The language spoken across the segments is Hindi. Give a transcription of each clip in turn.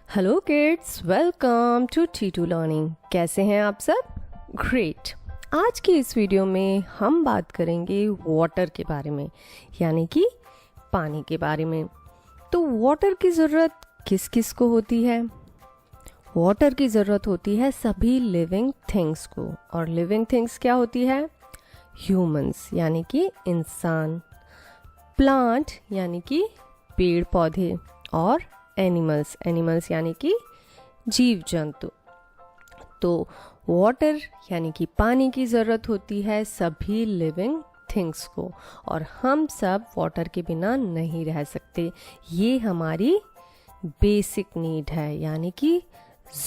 Hello kids, welcome to T2 learning. कैसे हैं आप सब? ग्रेट। आज की इस वीडियो में हम बात करेंगे वाटर के बारे में, यानी कि पानी के बारे में। तो वाटर की ज़रूरत किस किस को होती है? वाटर की ज़रूरत होती है सभी लिविंग थिंग्स को। और लिविंग थिंग्स क्या होती है? ह्यूमंस यानी कि इंसान, प्लांट यानी कि पेड़ पौधे, और एनिमल्स यानी कि जीव जंतु। तो वाटर यानी कि पानी की ज़रूरत होती है सभी लिविंग थिंग्स को, और हम सब वाटर के बिना नहीं रह सकते। ये हमारी बेसिक नीड है, यानी कि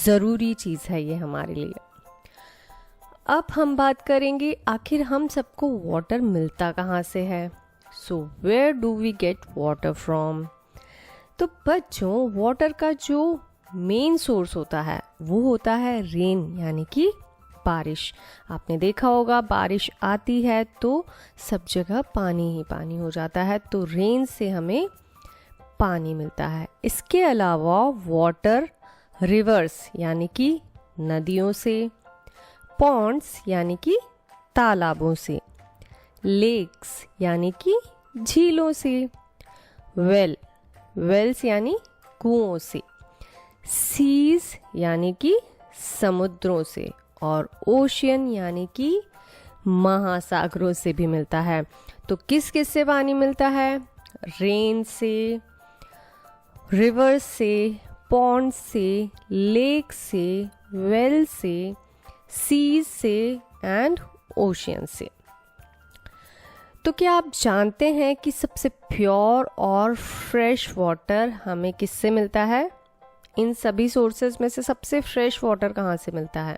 ज़रूरी चीज़ है ये हमारे लिए। अब हम बात करेंगे आखिर हम सबको वाटर मिलता कहाँ से है। So where do we get water from? तो बच्चों, वाटर का जो मेन सोर्स होता है वो होता है रेन, यानी कि बारिश। आपने देखा होगा बारिश आती है तो सब जगह पानी ही पानी हो जाता है, तो रेन से हमें पानी मिलता है। इसके अलावा वाटर रिवर्स यानी कि नदियों से, पॉन्ड्स यानी कि तालाबों से, लेक्स यानी कि झीलों से, वेल्स यानी कुओं से, सीज यानी कि समुद्रों से, और ओशियन यानी कि महासागरों से भी मिलता है। तो किस किस से पानी मिलता है? रेन से, रिवर से, पॉन्ड से, लेक से, वेल से, सीज से एंड ओशियन से। तो क्या आप जानते हैं कि सबसे प्योर और फ्रेश वाटर हमें किससे मिलता है? इन सभी सोर्सेज में से सबसे फ्रेश वाटर कहाँ से मिलता है?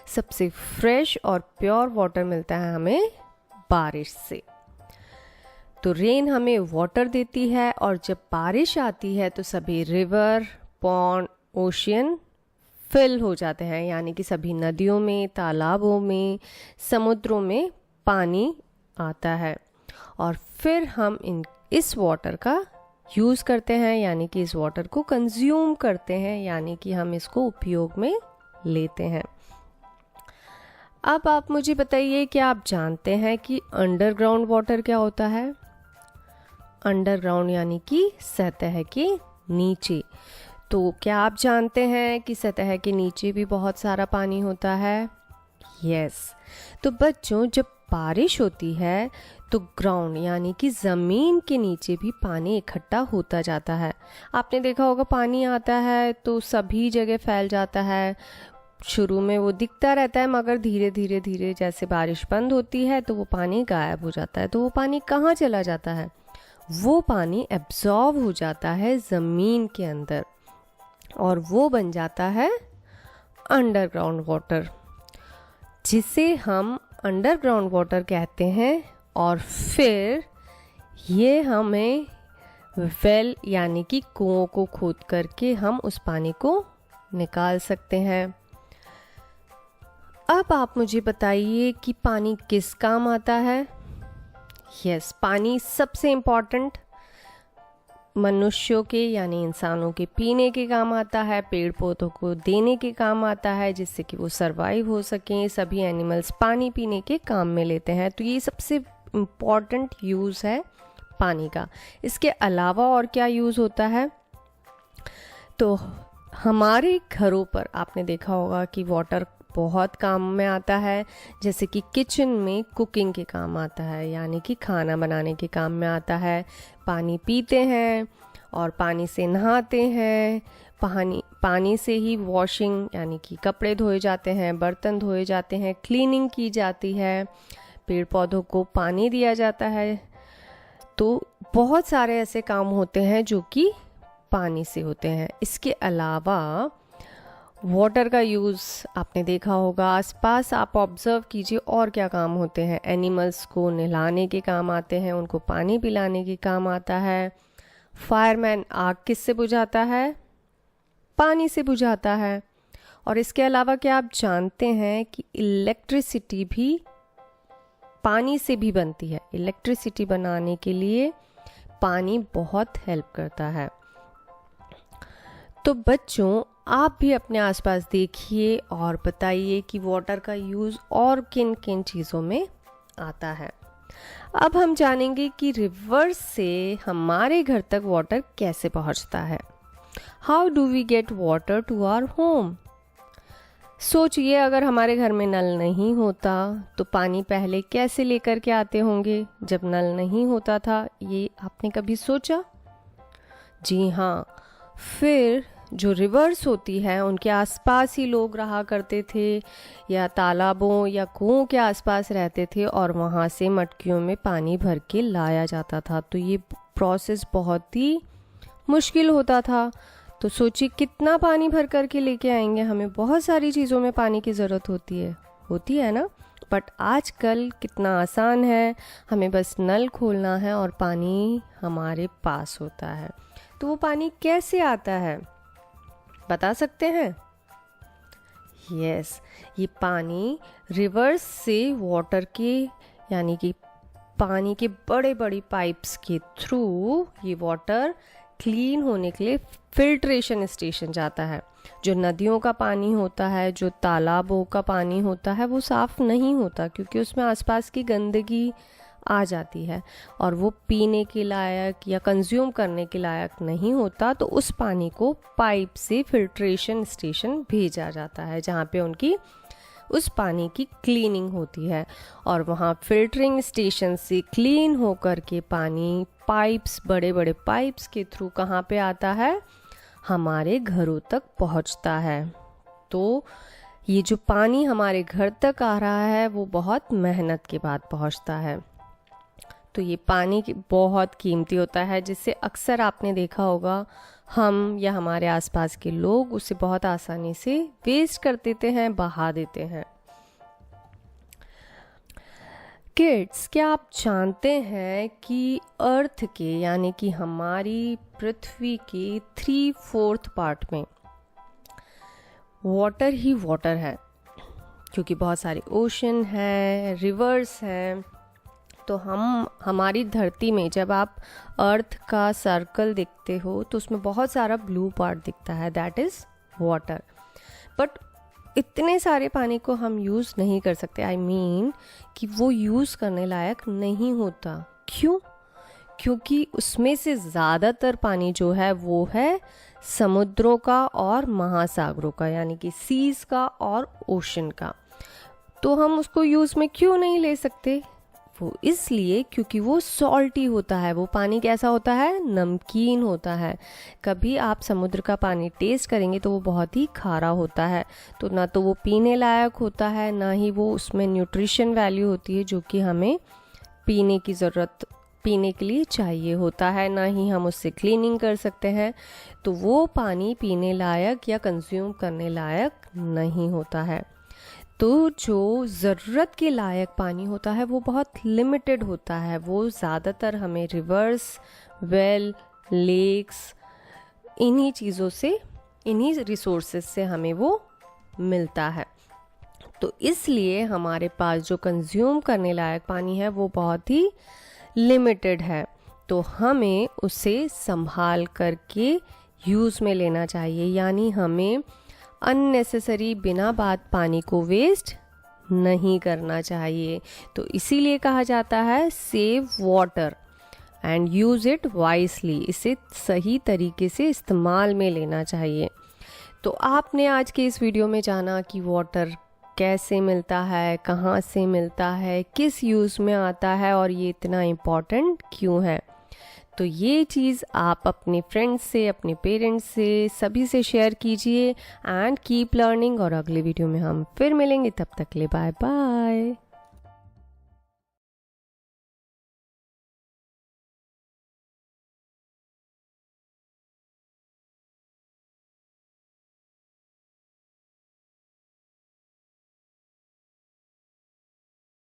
सबसे फ्रेश और प्योर वाटर मिलता है हमें बारिश से। तो रेन हमें वाटर देती है, और जब बारिश आती है तो सभी रिवर, पॉन्ड, ओशियन फिल हो जाते हैं, यानी कि सभी नदियों में, तालाबों में, समुद्रों में पानी आता है। और फिर हम इस वाटर का यूज़ करते हैं, यानी कि इस वाटर को कंज्यूम करते हैं, यानी कि हम इसको उपयोग में लेते हैं। अब आप मुझे बताइए कि आप जानते हैं कि अंडरग्राउंड वाटर क्या होता है? अंडरग्राउंड यानी कि सतह के नीचे। तो क्या आप जानते हैं कि सतह के नीचे भी बहुत सारा पानी होता है? यस। तो बच्चों, जब बारिश होती है तो ग्राउंड यानी कि ज़मीन के नीचे भी पानी इकट्ठा होता जाता है। आपने देखा होगा पानी आता है तो सभी जगह फैल जाता है। शुरू में वो दिखता रहता है, मगर धीरे धीरे धीरे जैसे बारिश बंद होती है तो वो पानी गायब हो जाता है। तो वो पानी कहाँ चला जाता है? वो पानी एब्जॉर्ब हो जाता है ज़मीन के अंदर, और वो बन जाता है अंडरग्राउंड वाटर, जिसे हम अंडरग्राउंड वाटर कहते हैं। और फिर ये हमें वेल यानी कि कुओं को खोद करके हम उस पानी को निकाल सकते हैं। अब आप मुझे बताइए कि पानी किस काम आता है? यस, पानी सबसे इम्पॉर्टेंट मनुष्यों के यानी इंसानों के पीने के काम आता है, पेड़ पौधों को देने के काम आता है, जिससे कि वो सरवाइव हो सकें। सभी एनिमल्स पानी पीने के काम में लेते हैं। तो ये सबसे इम्पॉर्टेंट यूज़ है पानी का। इसके अलावा और क्या यूज़ होता है? तो हमारे घरों पर आपने देखा होगा कि वाटर बहुत काम में आता है। जैसे कि किचन में कुकिंग के काम आता है, यानी कि खाना बनाने के काम में आता है। पानी पीते हैं और पानी से नहाते हैं। पानी से ही वॉशिंग यानी कि कपड़े धोए जाते हैं, बर्तन धोए जाते हैं, क्लीनिंग की जाती है, पेड़ पौधों को पानी दिया जाता है। तो बहुत सारे ऐसे काम होते हैं जो कि पानी से होते हैं। इसके अलावा वाटर का यूज़ आपने देखा होगा आसपास, आप ऑब्जर्व कीजिए और क्या काम होते हैं। एनिमल्स को नहलाने के काम आते हैं, उनको पानी पिलाने के काम आता है। फायरमैन आग किससे बुझाता है? पानी से बुझाता है। और इसके अलावा क्या आप जानते हैं कि इलेक्ट्रिसिटी भी पानी से भी बनती है? इलेक्ट्रिसिटी बनाने के लिए पानी बहुत हेल्प करता है। तो बच्चों, आप भी अपने आसपास देखिए और बताइए कि वाटर का यूज़ और किन किन चीज़ों में आता है। अब हम जानेंगे कि रिवर से हमारे घर तक वाटर कैसे पहुंचता है। How do we get water to our home? सोचिए, अगर हमारे घर में नल नहीं होता तो पानी पहले कैसे लेकर के आते होंगे जब नल नहीं होता था? ये आपने कभी सोचा? जी हाँ, फिर जो रिवर्स होती है उनके आसपास ही लोग रहा करते थे या तालाबों या कुओं के आसपास रहते थे और वहाँ से मटकियों में पानी भर के लाया जाता था। तो ये प्रोसेस बहुत ही मुश्किल होता था। तो सोचिए कितना पानी भर कर के लेके आएंगे, हमें बहुत सारी चीज़ों में पानी की ज़रूरत होती है ना। बट आजकल कितना आसान है, हमें बस नल खोलना है और पानी हमारे पास होता है। तो वो पानी कैसे आता है, बता सकते हैं? यस, ये पानी रिवर्स से वाटर के यानी कि पानी के बड़े बड़े पाइप्स के थ्रू ये वाटर क्लीन होने के लिए फिल्ट्रेशन स्टेशन जाता है। जो नदियों का पानी होता है, जो तालाबों का पानी होता है, वो साफ़ नहीं होता क्योंकि उसमें आसपास की गंदगी आ जाती है और वो पीने के लायक या कंज्यूम करने के लायक नहीं होता। तो उस पानी को पाइप से फिल्ट्रेशन स्टेशन भेजा जाता है जहाँ पे उनकी उस पानी की क्लीनिंग होती है और वहाँ फिल्टरिंग स्टेशन से क्लीन होकर के पानी पाइप्स, बड़े बड़े पाइप्स के थ्रू कहाँ पे आता है? हमारे घरों तक पहुँचता है। तो ये जो पानी हमारे घर तक आ रहा है वो बहुत मेहनत के बाद पहुँचता है। तो ये पानी बहुत कीमती होता है, जिससे अक्सर आपने देखा होगा हम या हमारे आसपास के लोग उसे बहुत आसानी से वेस्ट कर देते हैं, बहा देते हैं। किड्स, क्या आप जानते हैं कि अर्थ के यानी कि हमारी पृथ्वी के 3/4 पार्ट में वाटर ही वाटर है, क्योंकि बहुत सारे ओशन हैं, रिवर्स हैं। तो हमारी धरती में जब आप अर्थ का सर्कल देखते हो तो उसमें बहुत सारा ब्लू पार्ट दिखता है, दैट इज़ वाटर। बट इतने सारे पानी को हम यूज़ नहीं कर सकते, आई मीन कि वो यूज़ करने लायक नहीं होता। क्यों? क्योंकि उसमें से ज़्यादातर पानी जो है वो है समुद्रों का और महासागरों का, यानी कि सीज का और ओशन का। तो हम उसको यूज़ में क्यों नहीं ले सकते? वो इसलिए क्योंकि वो सॉल्टी होता है। वो पानी कैसा होता है? नमकीन होता है। कभी आप समुद्र का पानी टेस्ट करेंगे तो वो बहुत ही खारा होता है। तो ना तो वो पीने लायक होता है, ना ही वो उसमें न्यूट्रिशन वैल्यू होती है जो कि हमें पीने के लिए चाहिए होता है, ना ही हम उससे क्लीनिंग कर सकते हैं। तो वो पानी पीने लायक या कंज्यूम करने लायक नहीं होता है। तो जो ज़रूरत के लायक पानी होता है वो बहुत लिमिटेड होता है। वो ज़्यादातर हमें रिवर्स, वेल, लेक्स, इन्हीं चीज़ों से, इन्हीं रिसोर्सेज से हमें वो मिलता है। तो इसलिए हमारे पास जो कंज्यूम करने लायक पानी है वो बहुत ही लिमिटेड है। तो हमें उसे संभाल करके यूज़ में लेना चाहिए, यानी हमें अननेसेसरी बिना बात पानी को वेस्ट नहीं करना चाहिए। तो इसीलिए कहा जाता है save water and use it wisely. इसे सही तरीके से इस्तेमाल में लेना चाहिए। तो आपने आज के इस वीडियो में जाना कि वाटर कैसे मिलता है, कहाँ से मिलता है, किस यूज़ में आता है और ये इतना इम्पॉर्टेंट क्यों है। तो ये चीज़ आप अपने फ्रेंड्स से, अपने पेरेंट्स से, सभी से शेयर कीजिए एंड कीप लर्निंग। और अगले वीडियो में हम फिर मिलेंगे, तब तक के लिए बाय बाय।